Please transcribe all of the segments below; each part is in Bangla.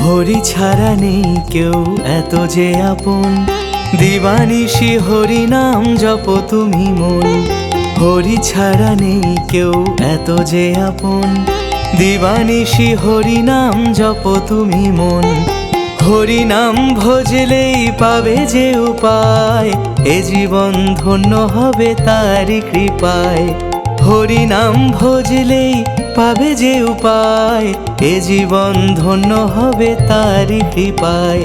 হরি ছাড়া নেই কেউ এত যে আপন, দিবানিশি হরি নাম জপ তুমি মন। হরি ছাড়া নেই কেউ এত যে আপন, দিবানিশি হরি নাম জপ তুমি মন। হরি নাম ভজলেই পাবে যে উপায়, এ জীবন ধন্য হবে তারি কৃপায়। হরি নাম ভজলেই পাবে যে উপায়, এ জীবন ধন্য হবে তারি কৃপায়।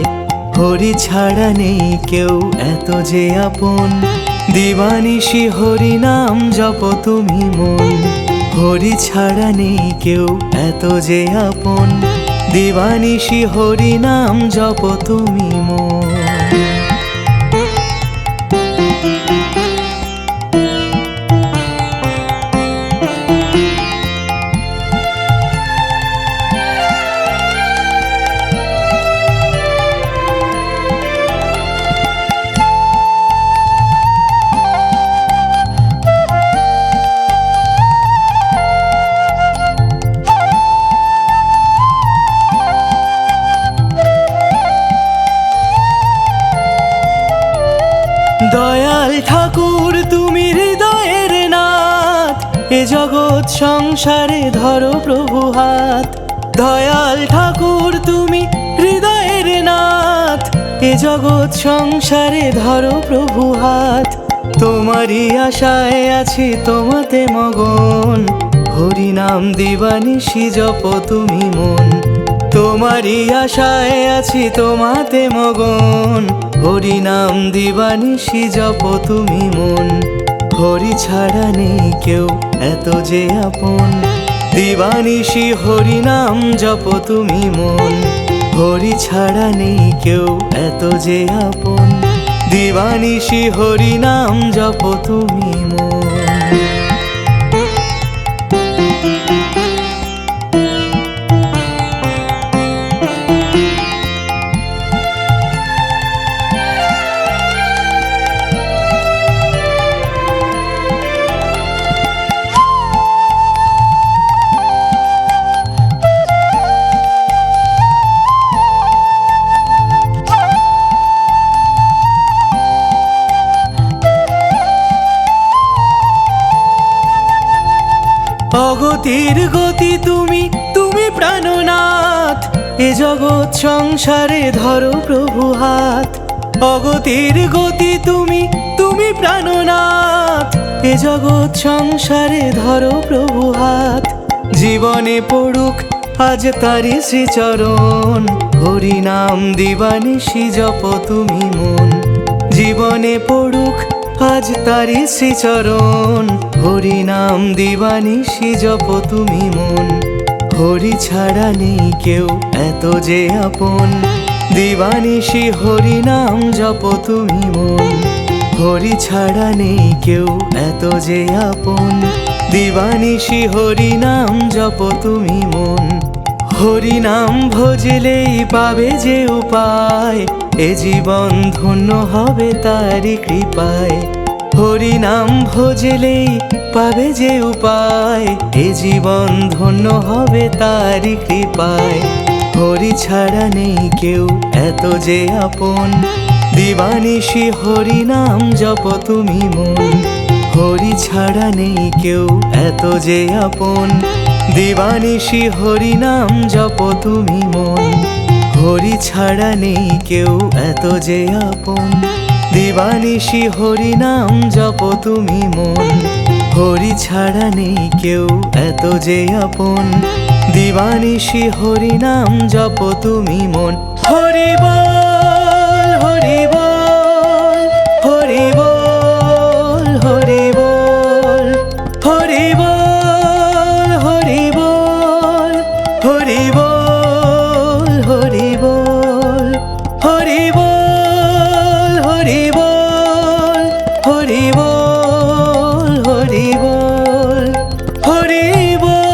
হরি ছাড়া নেই কেউ এত যে আপন, দিবানিশি হরি নাম জপ তুমি মন। হরি ছাড়া নেই কেউ এত যে আপন, দিবানিশি হরি নাম জপ তুমি মন। দয়াল ঠাকুর তুমি হৃদয়ের নাথ, এ জগৎ সংসারে ধরো প্রভু হাত। দয়াল ঠাকুর তুমি হৃদয়ের নাথ, এ জগৎ সংসারে ধরো প্রভু হাত। তোমারই আশায় আছি তোমাতে মগন, হরি নাম দিবানিশি জপ তুমি মন। তোমারই আশায় আছি তোমাতে মগন, হরি নাম দিবানিশি জপ তুমি মন। হরি ছাড়া নেই কেউ এত যে আপন, দিবানিশি হরি নাম জপ তুমি মন। হরি ছাড়া নেই কেউ এত যে আপন, দিবানিশি হরি নাম জপ তুমি মন। অগতির গতি তুমি, তুমি প্রাণনাথ, এ জগৎ সংসারে ধরো প্রভু হাত। অগতির গতি তুমি, তুমি প্রাণনাথ, এ জগৎ সংসারে ধরো প্রভু হাত। জীবনে পড়ুক আজ তারি শ্রীচরণ, হরি নাম দিবানিশি জপ তুমি মন। জীবনে পড়ুক আজ তারি শ্রীচরণ, হরি নাম দিবানিশি জপ তুমি মন। হরি ছাড়া নেই কেউ এত যে আপন, দিবানিশি হরি নাম জপ তুমি মন। হরি ছাড়া নেই কেউ এত যে আপন, দিবানিশি হরি নাম জপ তুমি মন। হরি নাম ভজলেই পাবে যে উপায়, এ জীবন ধন্য হবে তারি কৃপায়। হরি নাম ভজলেই পাবে যে উপায়, এ জীবন ধন্য হবে তারি কৃপায়। হরি ছাড়া নেই কেউ এত যে আপন, দিবানিশি হরি নাম জপ তুমি মন। হরি ছাড়া নেই কেউ এত যে আপন, দিবানিশি হরি নাম জপ তুমি মন। হরি ছাড়া নেই কেউ এত যে আপন, দিবানিশি হরি নাম জপ তুমি মন। হরি ছাড়া নেই কেউ এত যে আপন, দিবানিশি হরি নাম জপ তুমি মন। হরি বল হরি বল হরি বল হরি বল হরি বল হরি বল হরি বল হরি বল হরি বল হরি বল হরি বল হরি বল হরি বল।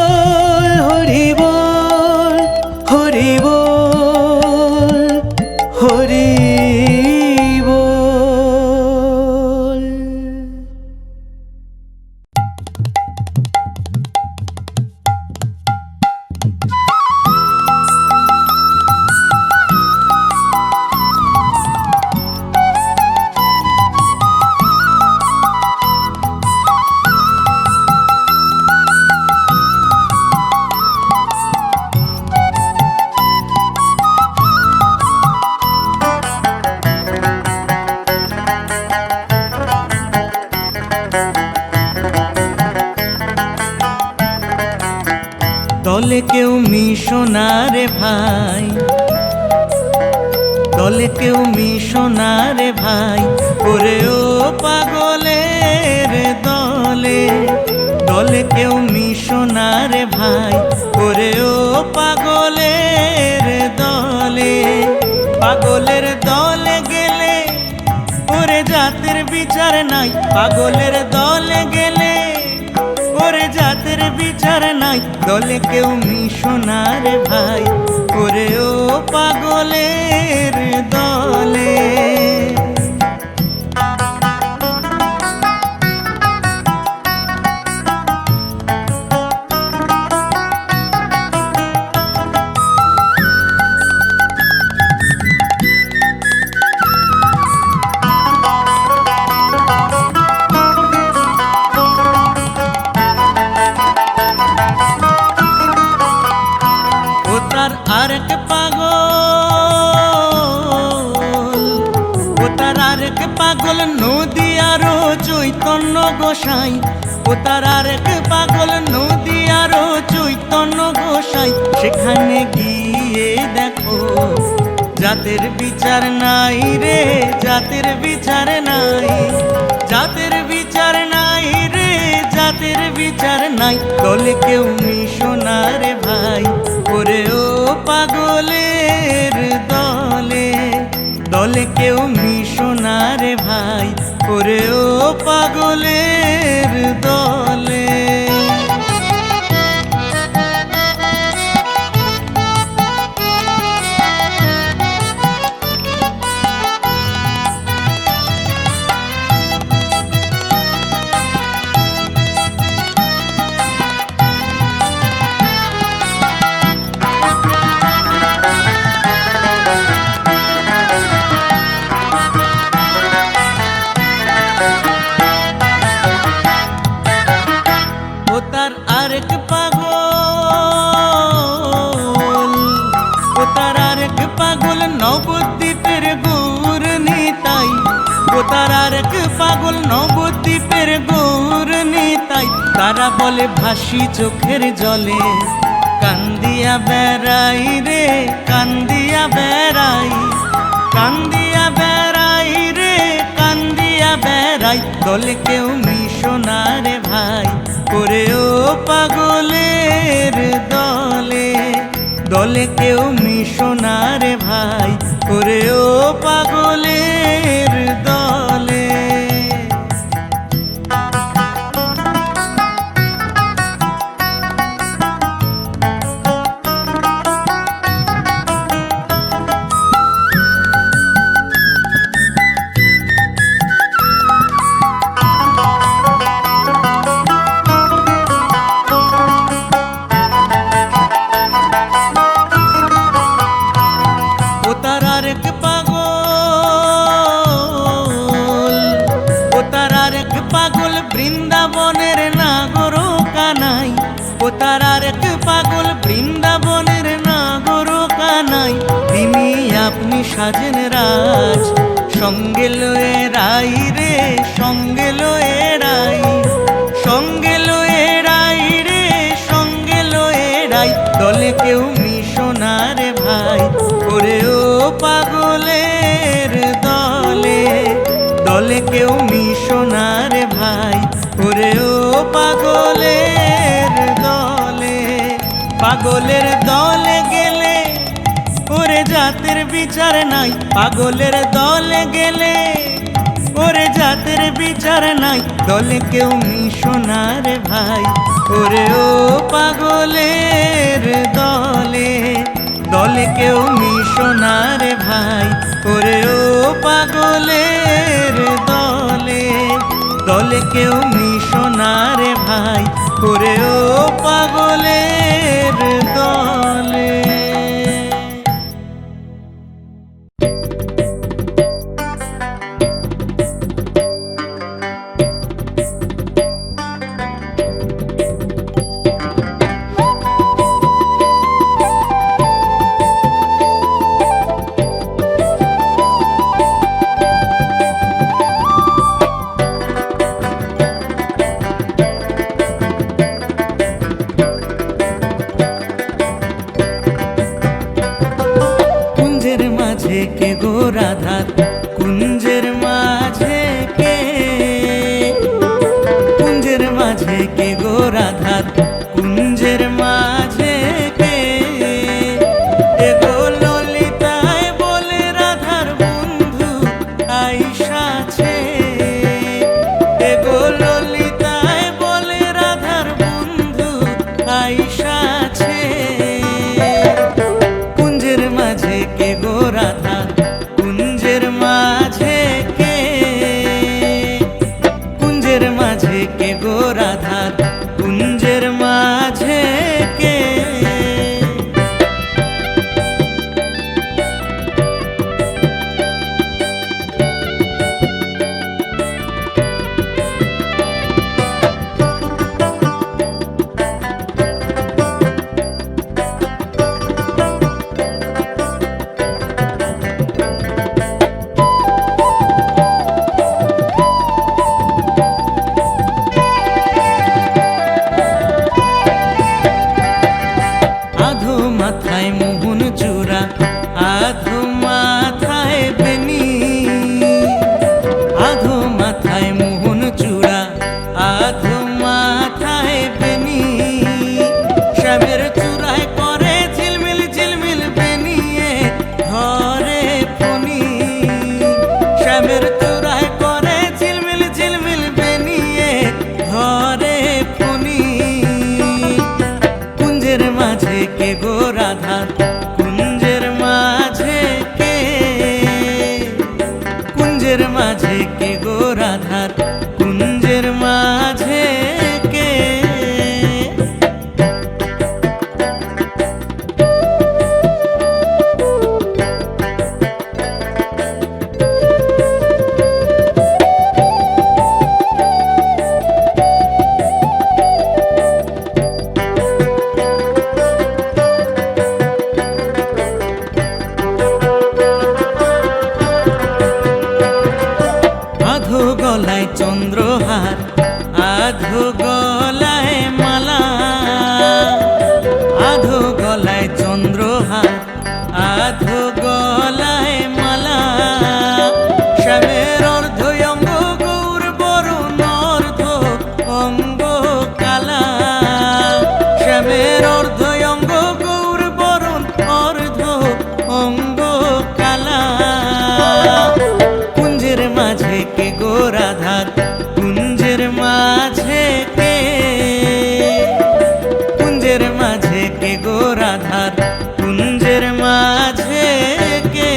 দলে কেউ মিশো না রে ভাই, দলে কেউ মিশো না রে ভাই, ওরে ও পাগলের দলে। দলে কেউ মিশো না রে ভাই, ওরে ও পাগলের দলে। পাগলের দলে গেলে ওরে জাতের বিচার নাই, পাগলের দলে গেলে ওরে জাতের বিচার নাই। দলে কেউ মিশো না রে ভাই, ওরে ও পাগলের দলে। ও তার আরেক পাগল, ও তার আরেক পাগল নদী আরো চৈতন্য গোসাই। ও তার আরেক পাগল নদী আরো চৈতন্য গোসাই। সেখানে গিয়ে দেখো জাতের বিচার নাই রে, জাতের বিচার নাই, জাতের বিচার নাই রে, জাতের বিচার নাই। দলে কেউ মিশো না রে ভাই, ওরে ও পাগলের দলে। দলে কেউ মিশো না রে ভাই, ওরে ও পাগলের দলে। ও তার আরেক পাগল, ও তার আরেক পাগল নবদ্বীপের গৌর নিতাই। ও তার আরেক পাগল নবদ্বীপের গৌর নিতাই। তারা বলে ভাসি চোখের জলে, কান্দিয়া বেড়াই রে, কান্দিয়া বেড়াই, কান্দিয়া বেড়াই রে, কান্দিয়া বেড়াই। দলে কেউ মিশো না রে ভাই, ওরে ও পাগলের দলে। দলে কেউ মিশো না রে ভাই, ওরে ও পাগলের দলে। ও তার আরেক পাগল, ও তার আরেক পাগল বৃন্দাবনের নাগর কানাই। ও তার আরেক পাগল বৃন্দাবনের নাগর কানাই। তিনি আপনি সাজেন রাজ, সঙ্গে লয়ে রাই রে, সঙ্গে লয়ে রাই, সঙ্গে লয়ে রাই রে, সঙ্গে লয়ে রাই। দলে কেউ মিশো না রে ভাই, ওরে ও পাগলের দলে। দলে কেউ মিশো না রে ভাই, ওরে ও পাগলের দলে। পাগলের দলে গেলে ওরে জাতের বিচার নাই, পাগলের দলে গেলে ওরে জাতের বিচার নাই। দলে কেউ মিশো না রে ভাই, ওরে ও পাগলের দলে। দলে কেউ মিশো না রে ভাই, ওরে ও পাগলের দলে। দলে কেউ মিশো না রে ভাই, ওরে ও পাগলের দলে। মাঝে কে গো রাধার কুঞ্জের মাঝে কে এ গো ললিতায় বলে রাধার বন্ধু আইসাছে এ গো ললিতায় বলে রাধার বন্ধু আইসাছে কুঞ্জের মাঝে কে গো রাধা কুঞ্জের মাঝে কে কুঞ্জের মাঝে কে গো রাধার কুঞ্জের মাঝে কে আধো মাথায় মোহন চূড়া আধো মাথায় বেনি আধো মাথায় মোহন চূড়া আধো মাথায় বেনি শ্যামের চূড়ায় করে ঝিলমিল ঝিলমিল বেনিয়ে ধরে ফণি শ্যামের চূড়ায় করে ঝিলমিল ঝিলমিল বেনিয়ে ধরে ফণি কুঞ্জের মাঝে কে গো রাধার কুঞ্জের মাঝে কে কুঞ্জের মাঝে কে গো রাধার কুঞ্জের মাঝে কে আধো গলায় চন্দ্রহার আধো গলায় মালা আধো গলায় চন্দ্রহার আধো গলায় মালা শ্যামের অর্ধ অঙ্গ গৌর বরুণ অর্ধ অঙ্গ কালা শ্যামের অর্ধ অঙ্গ গৌর বরুণ অর্ধ অঙ্গ কালা কুঞ্জের মাঝে কে গো রাধার কুঞ্জের মাঝে কে কুঞ্জের মাঝে কে গো রাধার কুঞ্জের মাঝে কে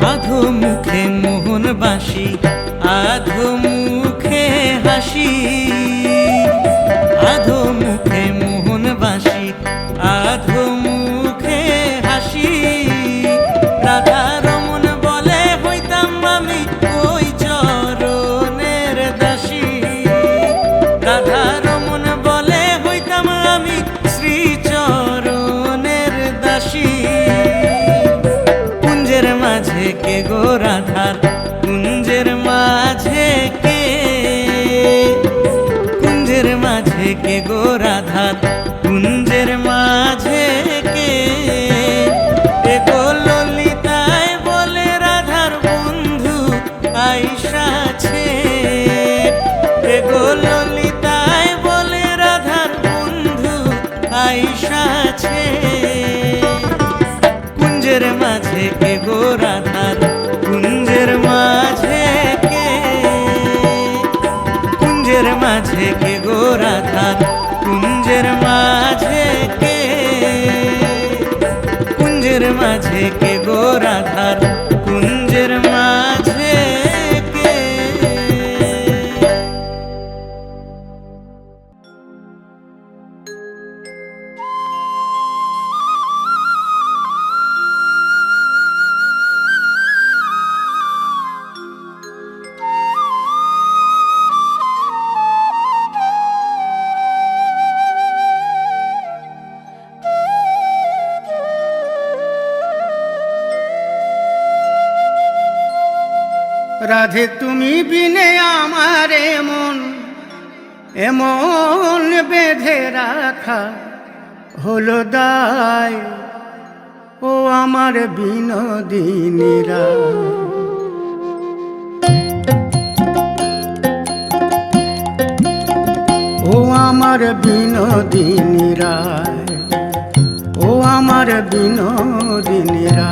আধো মুখে মোহন বাঁশি আধো মুখে হাসি আধো মুখে মোহন বাঁশি আধো মুখে হাসি রাধা রমন বলে হইতাম আমি ওই চরণের দাসী রাধা রমন বলে হইতাম আমি শ্রী চরণের দাসী কুঞ্জের মাঝে কে গো রাধার কুঞ্জের মাঝে কে কুঞ্জের মাঝে কে গো রাধার কুঞ্জের মাঝে কে এ গো ললিতায় বলে রাধার বন্ধু আইসাছে এ গো ললিতায় বলে রাধার বন্ধু আইসাছে কুঞ্জের মাঝে কে গো রাধার কুঞ্জের মাঝে কে কুঞ্জের মাঝে কে গো রাধার কুঞ্জের মাঝে কে কুঞ্জের মাঝে কে গো রাধার কুঞ্জের মাঝে কে রাধে তুমি বিনে আমার এমন বেঁধে রাখা হলো দায়, ও আমার বিনোদিনীরা। ও আমার বিনোদিনীরা, ও আমার বিনোদিনীরা।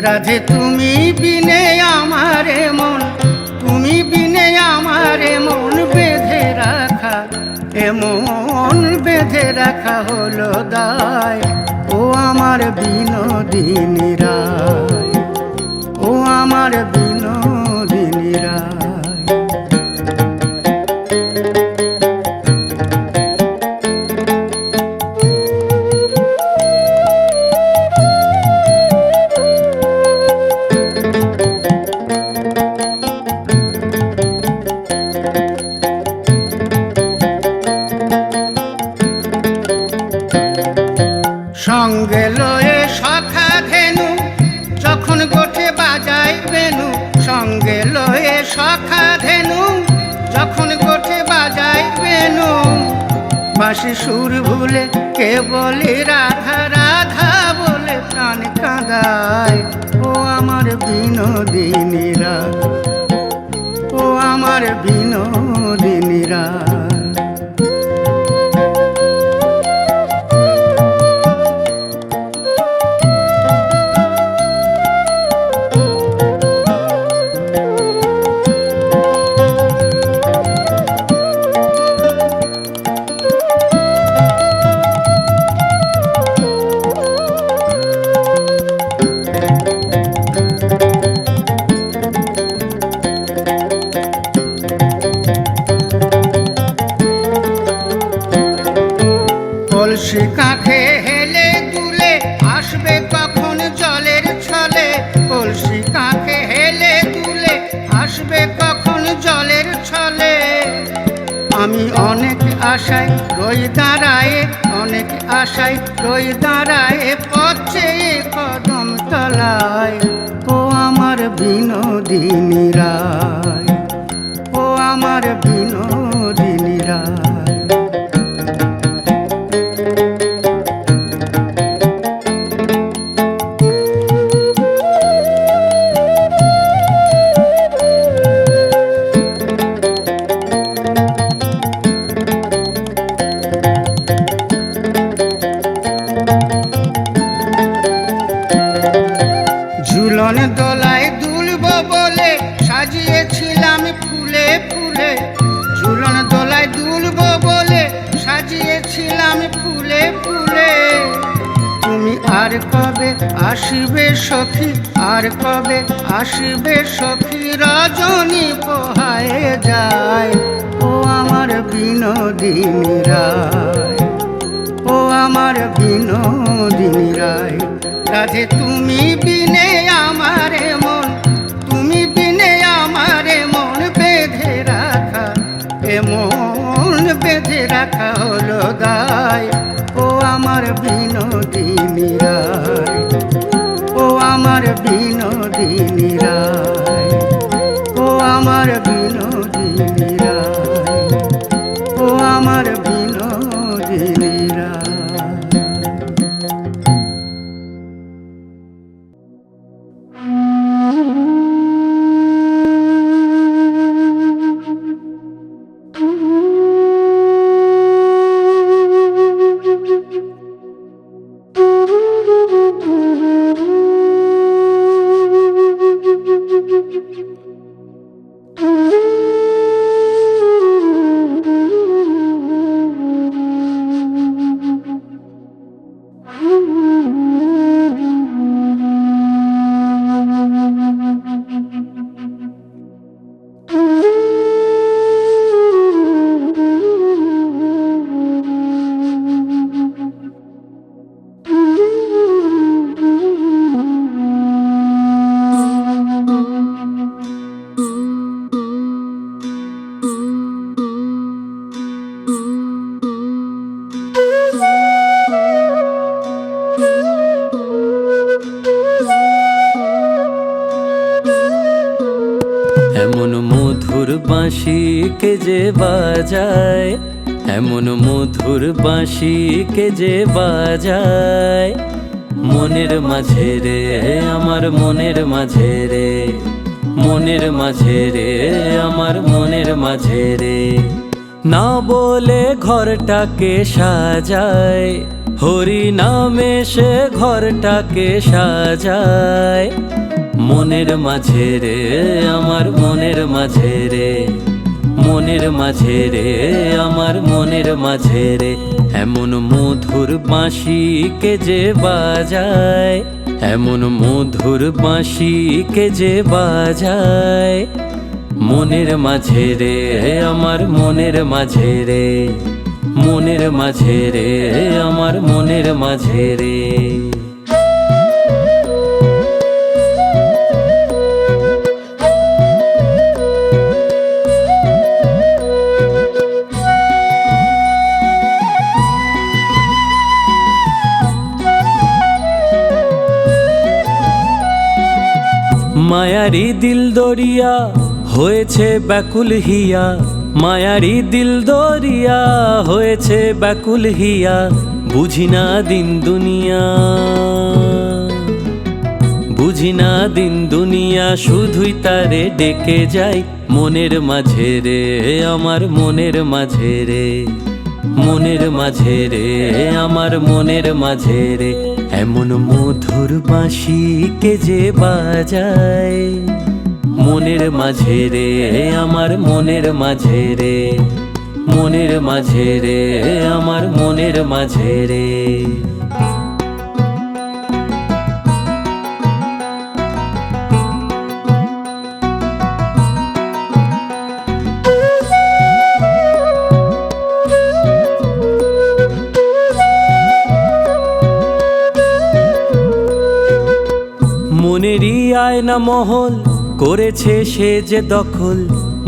রাধে তুমি বিনে আমার তুমি বিনে আমার মন বেঁধে রাখা, এমন বেঁধে রাখা হলো দায়, ও আমার বিনোদিনীরা, ও আমার বিনোদিনীরা। সঙ্গে লয়ে সখা ধেনু যখন গোঠে বাজায় বেনু, সঙ্গে লয়ে সখা ধেনু যখন গোঠে বাজায় বেনু। বাঁশি সুর ভুলে কে বলে রাধা রাধা বলে প্রাণ কাঁদায়, ও আমার বিনোদিনীরা, ও আমার বিনোদিনীরা। কলসি কাঁখে হেলে দুলে আসবে কখন জলের ছলে, কলসি কাঁখে হেলে দুলে আসবে কখন জলের ছলে। আমি অনেক আশায় রই দাঁড়ায়ে, অনেক আশায় রই দাঁড়ায়ে পথ চেয়ে কদম তলায়, ও আমার বিনোদিনীরা, ও আমার বিনোদিনীরা। ঝুলন দোলায় দুলব বলে সাজিয়েছিলাম ফুলে ফুলে, ঝুলন দোলায় দুলব বলে সাজিয়েছিলাম ফুলে ফুলে। তুমি আর কবে আসিবে সখী, আর কবে আসিবে সখী, রজনী পোহায়ে যায়, ও আমার বিনোদিনীরা, ও আমার বিনোদিনীরা। রাধে তুমি বিনে আমার তুমি বিনে আমার মন বেঁধে রাখা, এমন বেঁধে রাখা হলো দায়, ও আমার বিনোদিনীরা, ও আমার বিনোদিনীরা, ও আমার বিনোদিনীরা, ও আমার বিনোদিনীরা। কে যে বাজায়, এমন মধুর বাঁশি কে যে বাজায়। মনের মাঝে রে আমার মনের মাঝে রে, মনের মাঝে রে আমার মনের মাঝে রে। না বলে ঘরটাকে সাজায়, হরি নামে সে ঘরটাকে সাজায়। মনের মাঝে রে আমার মনের মাঝে রে, মনের মাঝে রে আমার মনের মাঝে রে। এমন মধুর বাঁশি কে যে বাজায়, এমন মধুর বাঁশি কে যে বাজায়। মনের মাঝে রে আমার মনের মাঝে রে, মনের মাঝে রে আমার মনের মাঝে রে। মায়ারি দিল দরিয়া হয়েছে ব্যাকুল হিয়া, মায়ারি দিল দরিয়া হয়েছে ব্যাকুল হিয়া। বুঝি না দিন দুনিয়া, বুঝি না দিন দুনিয়া, শুধুই তারে ডেকে যাই। মনের মাঝে রে আমার মনের মাঝে রে, মনের মাঝে রে আমার মনের মাঝে রে। এমন মধুর বাঁশি কে যে বাজায়, মনের মাঝে রে আমার মনের মাঝে রে, মনের মাঝে রে আমার মনের মাঝে রে। মনেরই আয়না মহল করেছে সে যে দখল,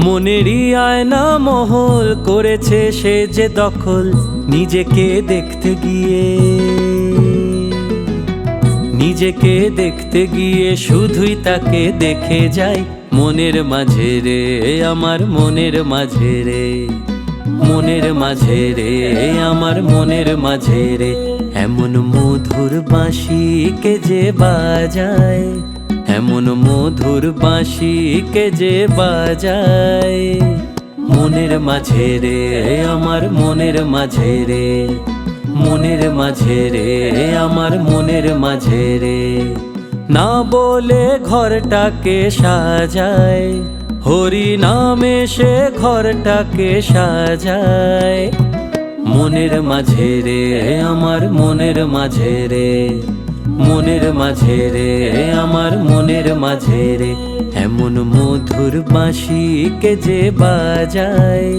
মনেরই আয়না মহল করেছে সে যে দখল। নিজেকে দেখতে গিয়ে, নিজেকে দেখতে গিয়ে শুধুই তাকে দেখে যাই। মনের মাঝে রে আমার মনের মাঝে রে, মনের মাঝে রে আমার মনের মাঝে রে। এমন মধুর বাঁশি কে যে বাজায়, এমন মধুর বাঁশি কে যে বাজায়। মনের মাঝে রে আমার মনের মাঝে রে, মনের মাঝে রে আমার মনের মাঝে রে। না বলে ঘরটাকে সাজায়, হরি নামে সে ঘরটাকে সাজায়। মনের মাঝে রে আমার মনের মাঝে রে, মনের মাঝে রে আমার মনের মাঝে রে। এমন মধুর বাঁশি কে যে বাজায়,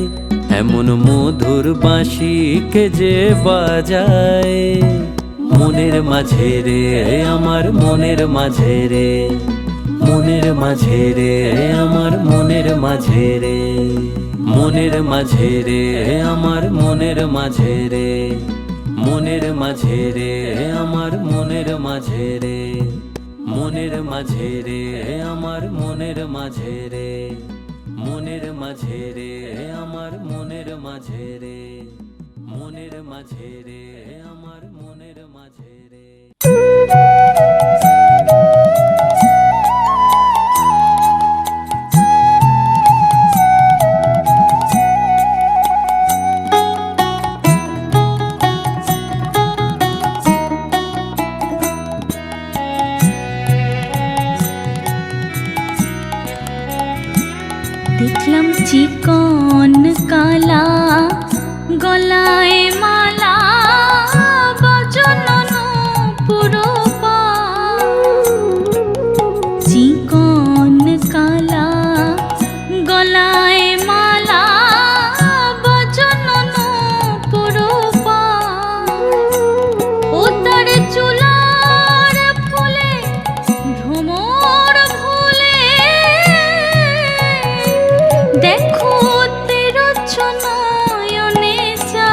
এমন মধুর বাঁশি কে যে বাজায়। মনের মাঝে রে আমার মনের মাঝে রে, মনের মাঝে রে আমার মনের মাঝে রে, মনের মাঝে রে আমার মনের মাঝে রে, মনের মাঝে রে আমার মনের মাঝে রে, মনের মাঝে রে আমার মনের মাঝে রে, মনের মাঝে রে আমার মনের মাঝে রে, মনের মাঝে রে আমার মনের মাঝে রে। দেখলাম চিকন কালা গলায় মালা বজনন পুরো পা। চিকন কালা গলায় মালা বজনন পুরো পা। ও তার চুলার ফুলে ভ্রমর ভুলে দেখো তেরো নয়নে চা।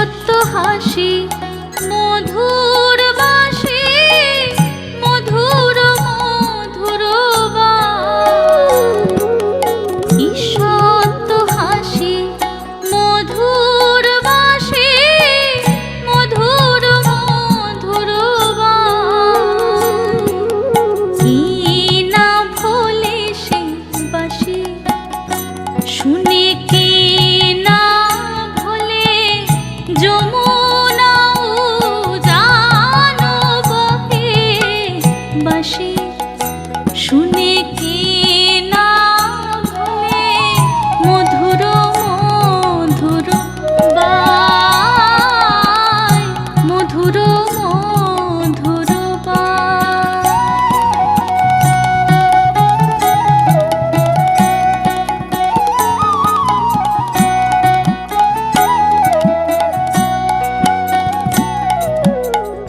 ঈষৎ হাসি মধুর বাসি মধুর মধুর ঈষৎ হাসি মধুর বাসি মধুর মধুর কি না ভোলে সে বাসি শুনে কে না ভোলে যমুনা জানো বহে বাসি শুনে কে না ভোলে মধুর মধুর বায় মধুর মধুর বায়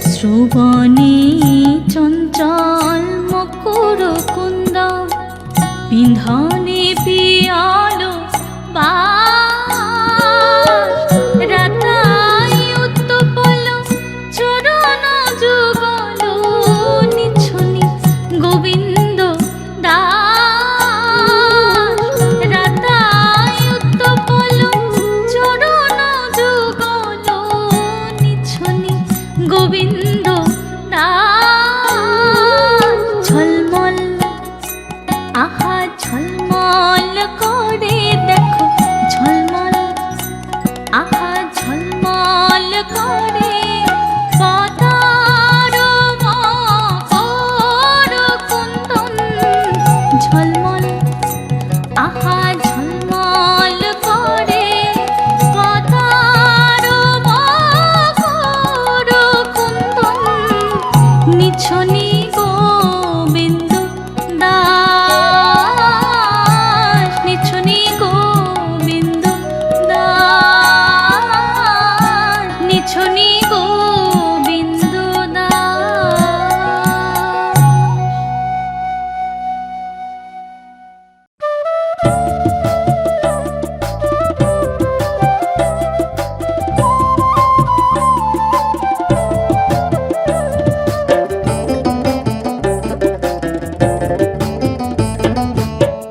শ্রবণে চঞ্চল মকর কুন্দ বিন্ধনে পিয়ালো বাস রাতাই উত্তপল চরণ যুগল নিছনি গোবিন্দ দাস রাতাই উত্তপল চরণ যুগল নিছনি গোবিন্দ দাস ঝলমল আহা ঝলমল করে দেখো ঝলমল আহা ঝলমল করে পতার মকর কুন্দন ঝলমল আহা ঝলমল করে পতার মকর কুন্দন নিছনি গোবিন্দ দাস নিছনি গোবিন্দ দাস নিছনি গোবিন্দ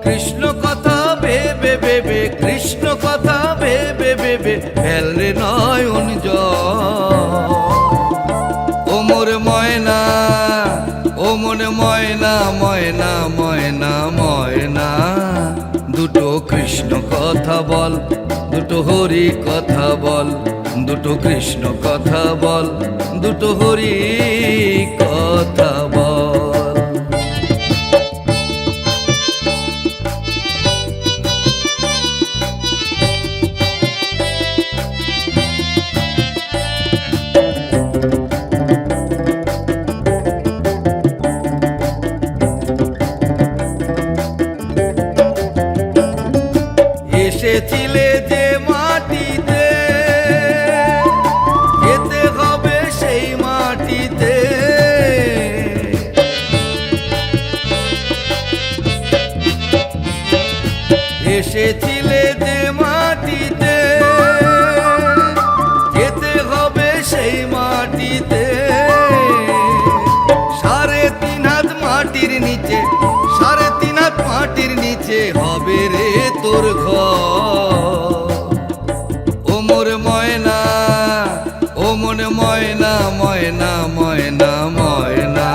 কৃষ্ণ কথা ভেবে ভেবে কৃষ্ণ কথা ভেবে ভেবে ফেলরে নয়ন জল ও মোর ময়না ও মোর ময়না ময়না ময়না ময়না দুটো কৃষ্ণ কথা বল দুটো হরি কথা বল দুটো কৃষ্ণ কথা বল দুটো হরি কথা বল এসেছিলে যে মাটিতে যেতে হবে সেই মাটিতে এসেছিলে যে মাটিতে যেতে হবে সেই মাটিতে 3.5 হাত মাটির নিচে 3.5 হাত মাটির নিচে হবে রে তোর ঘর ও মোর ময়না ও মোর ময়না ময়না ময়না ময়না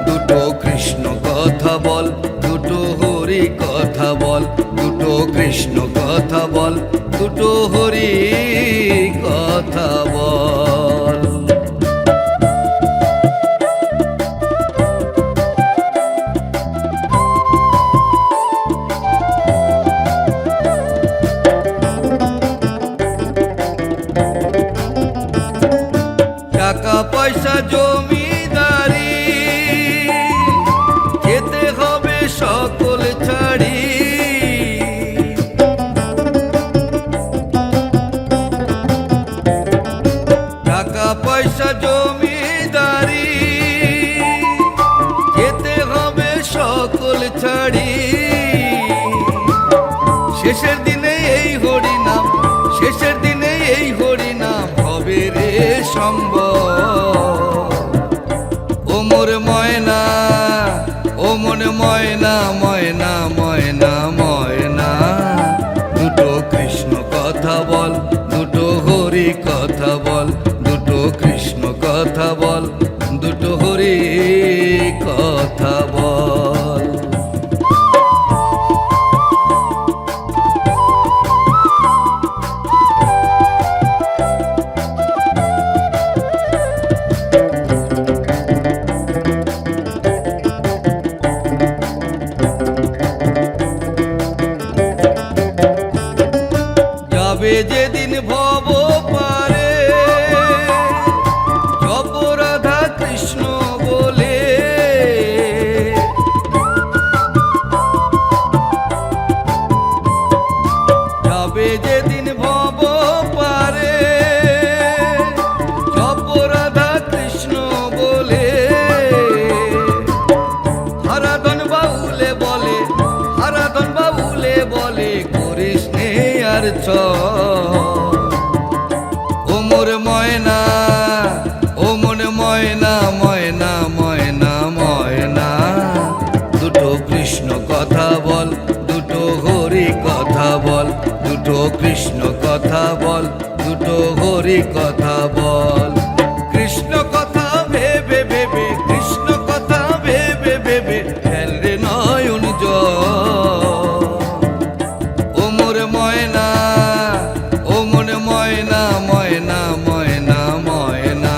দুটো কৃষ্ণ কথা বল দুটো হরি কথা বল দুটো কৃষ্ণ কথা বল দুটো হরি কথা বল টাকা পয়সা জমিদারি যেতে হবে সকল ছাড়ি টাকা পয়সা জমিদারি যেতে হবে সকল ছাড়ি শেষের দিনে এই হরি নাম শেষের দিনে এই হরি নাম বল, দুটো কৃষ্ণ কথা বল, দুটো হরি কথা বল। যাবে যেদিন ভব পারে, জপ রাধা কৃষ্ণ বলে। যাবে যেদিন ভব পারে, জপ রাধা কৃষ্ণ বলে। হারাধন বাউলে বলে, হারাধন বাউলে বলে, করিস নে আর ও মোর ময়না, ও মন ময়না, ময়না ময়না ময়না। দুটো কৃষ্ণ কথা বল, দুটো হরি কথা বল, দুটো কৃষ্ণ কথা বল, দুটো হরি কথা বল। কৃষ্ণ কথা ভেবে ভেবে, কৃষ্ণ কথা ভেবে ভেবে, ফেল রে নয়ন জল। ও মোর ময়না, ও মন ময়না, ময়না ময়না ময়না।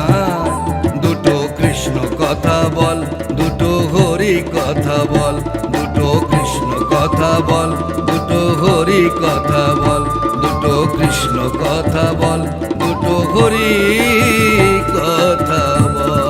দুটো কৃষ্ণ কথা বল, দুটো হরি কথা বল, দুটো কৃষ্ণ কথা বল, দুটো হরি কথা বল, দুটো কৃষ্ণ কথা বল, দুটো হরি কথা বল।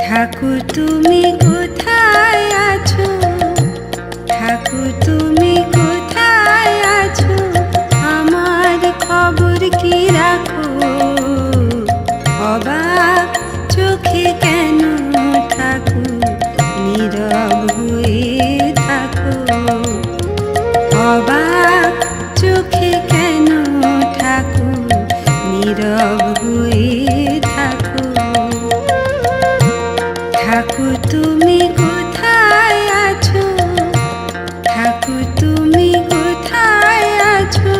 ঠাকুর তুমি কোথায় আছো, ঠাকুর তুমি কোথায় আছো, আমার খবর কি রাখো, অবাক চোখে কেন ঠাকুর নীরব হয়ে থাকো, অবাক চোখে কেন ঠাকুর নীরব হয়ে থাকো। ঠাকুর তুমি কোথায় আছো, ঠাকুর তুমি কোথায় আছো,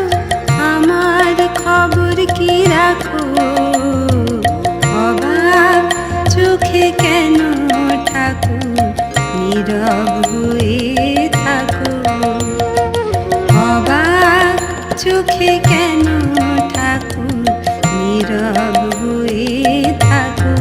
আমার খবর কি রাখো, অবাক চোখে কেন ঠাকুর নীরব হয়ে থাকো, অবাক চোখে কেন ঠাকুর নীরব হয়ে থাকো।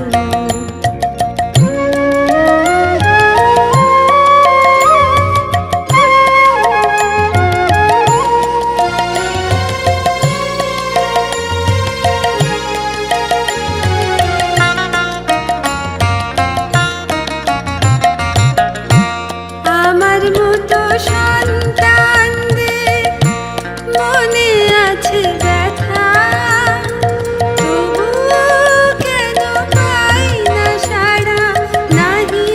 আমার মতো সন্তানদের মনে আছে ব্যথা, তবুও কেন পাই না সাড়া, নাহি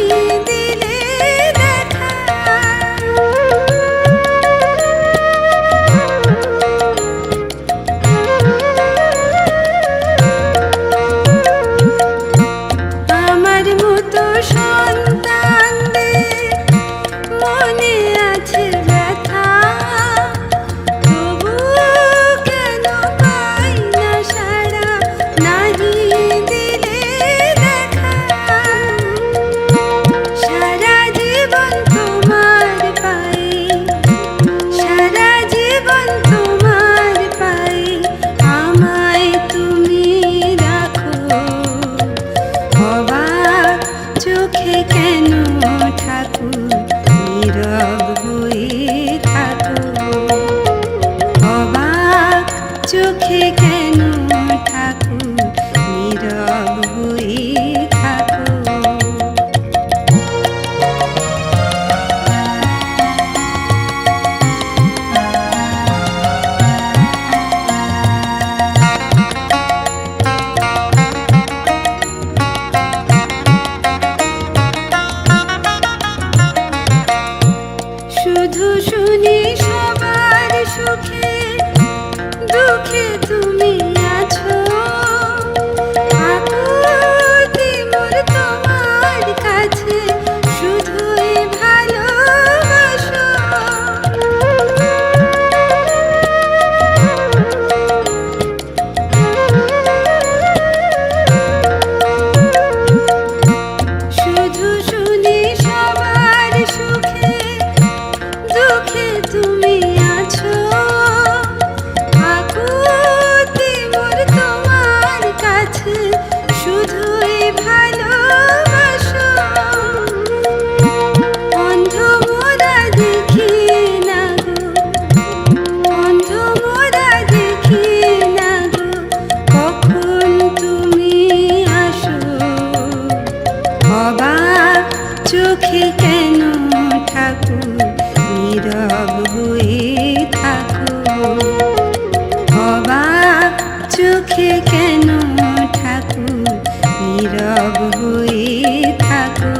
দিলে দেখা। আমার মতো সন্তানদের মনে আছে ব্যথা, শুনি সবার সুখে দুঃখে তুমি আছো, আকুতি মোর তোমার কাছে শুধুই ভালোবাসো। শুধু শুনি সবার সুখে দুঃখে তুমি আছো, আকুতি মোর তোমার কাছে শুধুই ভালোবাসো। অন্ধ মোরা দেখি না গো, অন্ধ মোরা দেখি না গো, কখন তুমি আসো। অবাক চোখে কেন ঠাকুর নীরব হয়ে থাকো, অবাক চোখে কেন ঠাকুর নীরব হয়ে থাকো।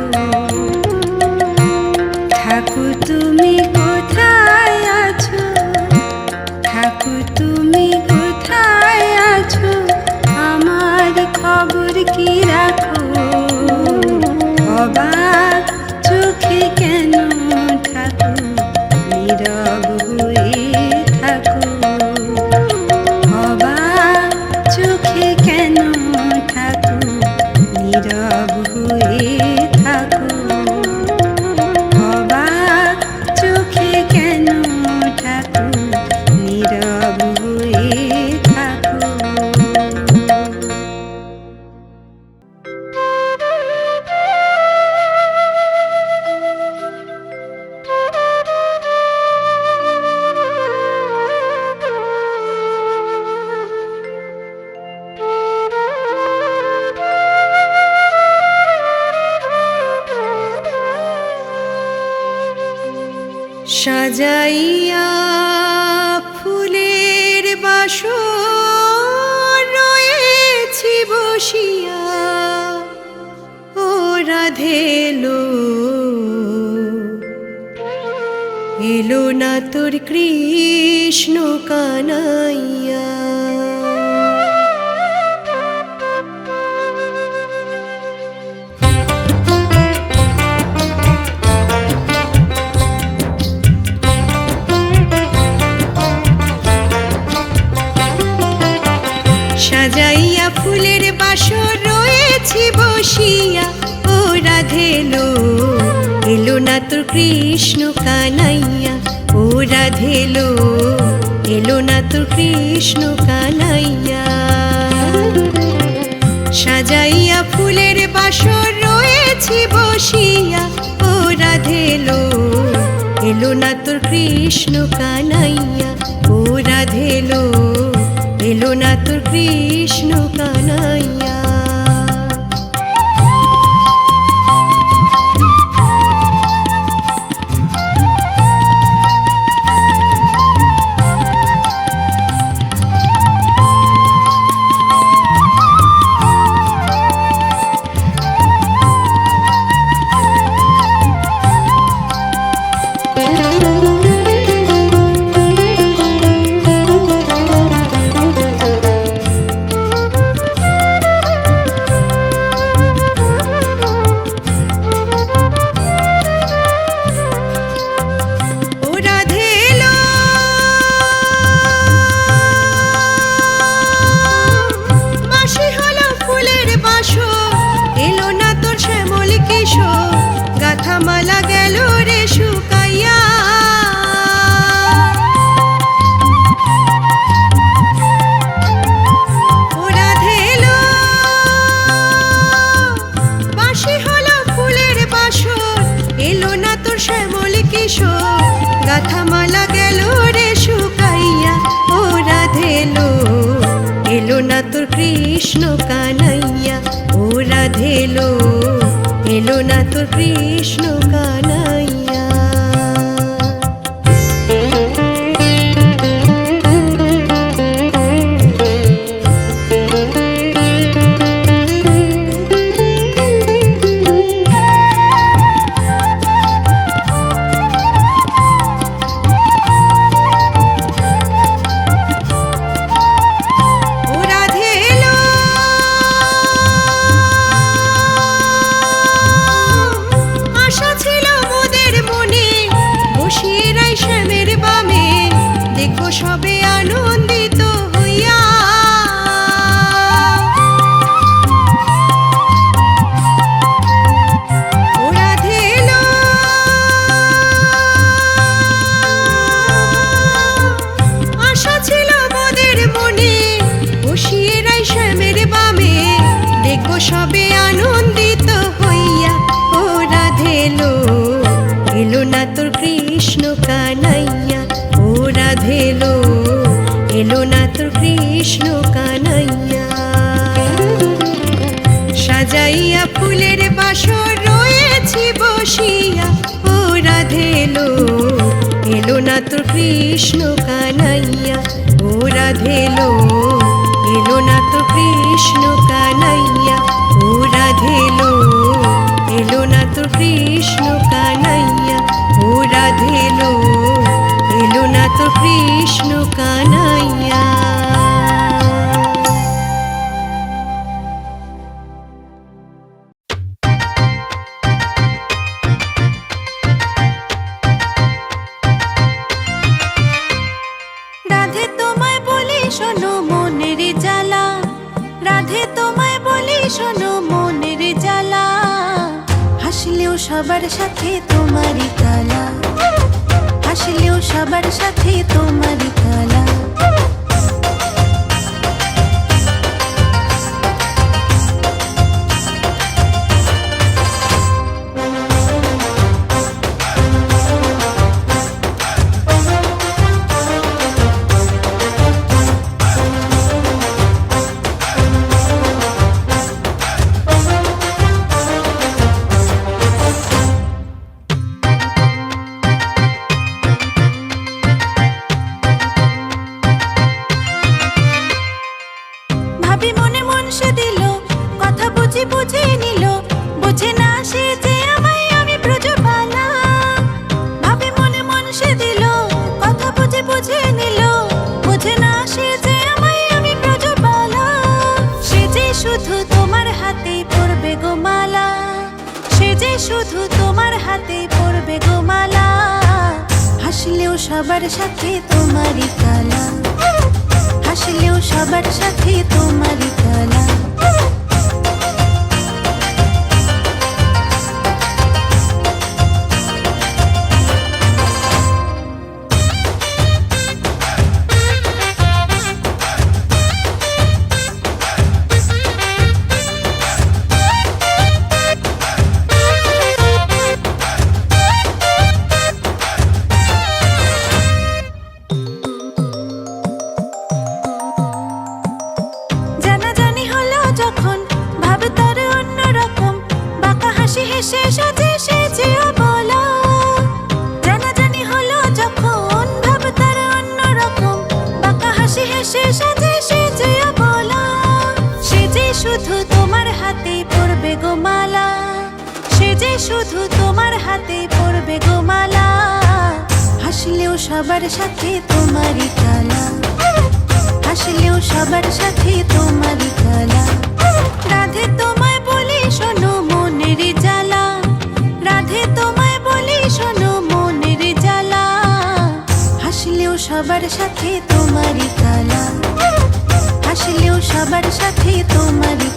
ঠাকুর তুমি কোথায় আছো, ঠাকুর তুমি কোথায় আছো, আমার খবর কি রাখো। অবাক চোখে কেন ঠাকুর নীরব হয়ে থাকো, অবাক চোখে কেন ঠাকুর নীরব হয়ে থাকো, অবাক চোখে কেন ঠাকুর নীরব হয়ে থাকো। সাজাইয়া ফুলের বাসর রয়েছি বসিয়া, ও রাধেলো এলো না তোর কৃষ্ণ কানাইয়া। সাজাইয়া ফুলের বাসর রয়েছি বসিয়া, ও রাধেলো এলো না তোর কৃষ্ণ কানাইয়া, ও রাধেলো এলো না তোর কৃষ্ণ কানাইয়া। সাজাইয়া ফুলের বাসর রয়েছি বসিয়া, ও রাধেলো এলো না তোর কৃষ্ণ কানাইয়া, ও রাধেলো এলো না তোর কৃষ্ণ কানাইয়া। মালা গেল রে শুকাইয়া, ও রাধেলো বাঁশি হলো ফুলের বাসর, এলো না তোর শ্যামল কিশোর। গাথা মালা গেল রে শুকাইয়া, ও রাধেলো এলো না তোর কৃষ্ণ কানাইয়া, ও রাধেলো এলো না তোর কৃষ্ণ কানাইয়া। সবে আনন্দিত হইয়া। ও রাধে এলো, আশা ছিল মোদের মনে, বসিয়ে রাই শ্যামের বামে, দেখবো সবে আনন্দিত হইয়া। ও রাধে এলো, এলো না তোর কৃষ্ণ কানাইয়া। ও রাধে এলো, এলো না তোর কৃষ্ণ কানাইয়া। সাজাইয়া ফুলের বাসর রয়েছি বসিয়া। ও রাধে এলো, এলো না তোর কৃষ্ণ কানাইয়া। ও রাধে এলো, এলো না তোর কৃষ্ণ কানাইয়া। ও রাধে এলো, এলো না তোর কৃষ্ণ কানাইয়া। ও রাধে এলো, এলো না তোর কৃষ্ণ কানাইয়া। রাধে তোমায় বলি শোনো মনের জ্বালা, রাধে তোমায় বলি শোনো মনের জ্বালা। হাসলেও সবার সাথে তোমারই কালা, হাসলেও সবার সাথে তোমারই কালা। ভাবি মনে মন সে দিল, কথা বুঝি বুঝে নিল, বুঝে না সে যে আমায় আমি ব্রজবালা। ভাবি মনে মন সে দিল, কথা বুঝি বুঝে নিল, বুঝে না সে যে আমায় আমি ব্রজবালা। সে যে শুধু তোমার হাতে পড়বে গো মালা, সে যে শুধু তোমার হাতে পড়বে গো মালা। হাসলেও সবার সাথে তোমারই কালা, হাসলেও সবার সাথে তোমারই কালা। জানাজানি হলো যখন ভাব তার অন্যরকম, বাঁকা হাসি হেসে সাজে সেজে বলা। জানাজানি হলো যখন ভাব তার অন্যরকম, বাঁকা হাসি হেসে সাজে সেজে বলা। সে যে শুধু তোমার হাতে পড়বে গো মালা, সে যে শুধু তোমার হাতে পড়বে গো মালা। হাসলেও সবার সাথে তোমারই কালা, হাসলেও সবার সাথে তোমারই কালা। রাধে তোমায় বলি শোনো মনের জ্বালা, রাধে তোমায় বলি শোনো মনের জ্বালা। হাসলেও সবার সাথে তোমারই কালা, হাসলেও সবার সাথে তোমারই